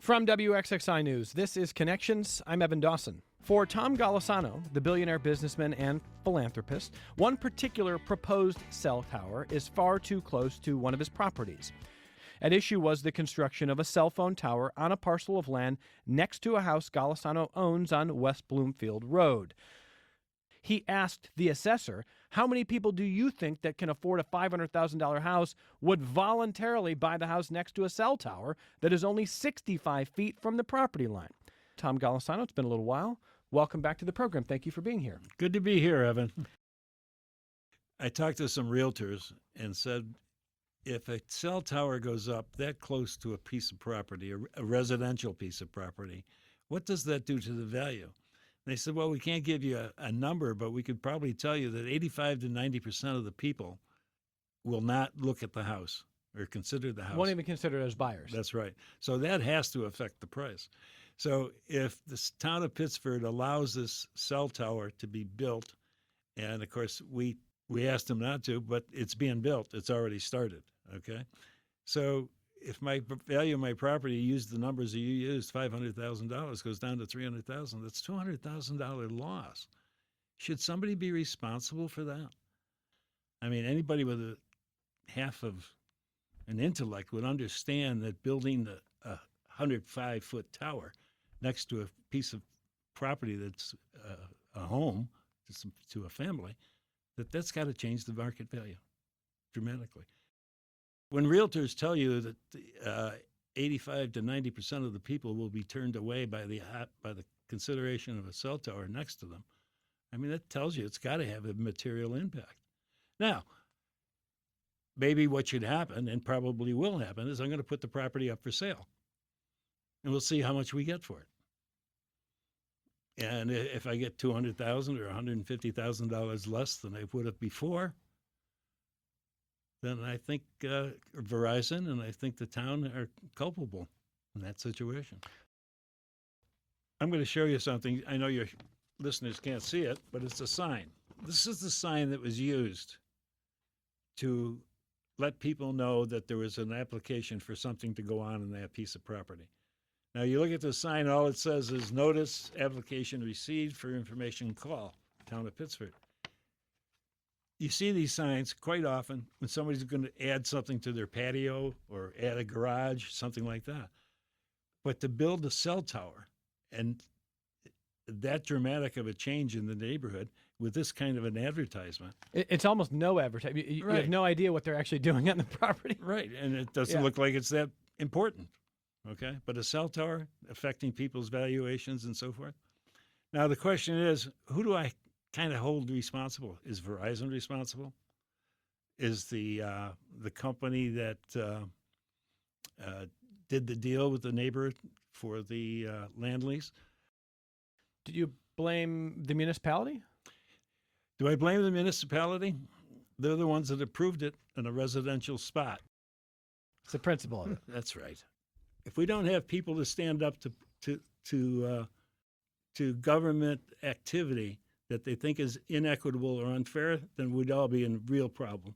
From WXXI News, this is Connections. I'm Evan Dawson. For Tom Galisono, the billionaire businessman and philanthropist, one particular proposed cell tower is far too close to one of his properties. At issue was the construction of a cell phone tower on a parcel of land next to a house Galisono owns on West Bloomfield Road. He asked the assessor, how many people do you think that can afford a $500,000 house would voluntarily buy the house next to a cell tower that is only 65 feet from the property line? Tom Galisono, it's been a little while. Welcome back to the program. Thank you for being here. Good to be here, Evan. I talked to some realtors and said, if a cell tower goes up that close to a piece of property, a residential piece of property, what does that do to the value? They said, well, we can't give you a number, but we could probably tell you that 85 to 90% of the people will not look at the house or consider the house. Won't even consider it as buyers. That's right. So that has to affect the price. So if the town of Pittsford allows this cell tower to be built, and of course we asked them not to, but it's being built. It's already started, okay? So if my value of my property, use the numbers that you used, $500,000 goes down to $300,000, that's $200,000 loss. Should somebody be responsible for that? I mean, anybody with a half of an intellect would understand that building a 105-foot tower next to a piece of property that's a home to a family, that's got to change the market value dramatically. When realtors tell you that 85 to 90% of the people will be turned away by the consideration of a cell tower next to them, I mean, that tells you it's got to have a material impact. Now, maybe what should happen, and probably will happen, is I'm going to put the property up for sale, and we'll see how much we get for it. And if I get $200,000 or $150,000 less than I would have before, then I think Verizon and I think the town are culpable in that situation. I'm going to show you something. I know your listeners can't see it, but it's a sign. This is the sign that was used to let people know that there was an application for something to go on in that piece of property. Now, you look at the sign, all it says is notice application received for information call, town of Pittsford. You see these signs quite often when somebody's going to add something to their patio or add a garage, something like that. But to build a cell tower and that dramatic of a change in the neighborhood with this kind of an advertisement. It's almost no advertisement. You have no idea what they're actually doing on the property. Right, and it doesn't look like it's that important, okay? But a cell tower affecting people's valuations and so forth. Now the question is, who do I kind of hold responsible? Is Verizon responsible? Is the company that did the deal with the neighbor for the land lease? Do you blame the municipality? Do I blame the municipality? They're the ones that approved it in a residential spot. It's the principle of it. That's right. If we don't have people to stand up to government activity that they think is inequitable or unfair, then we'd all be in real problem.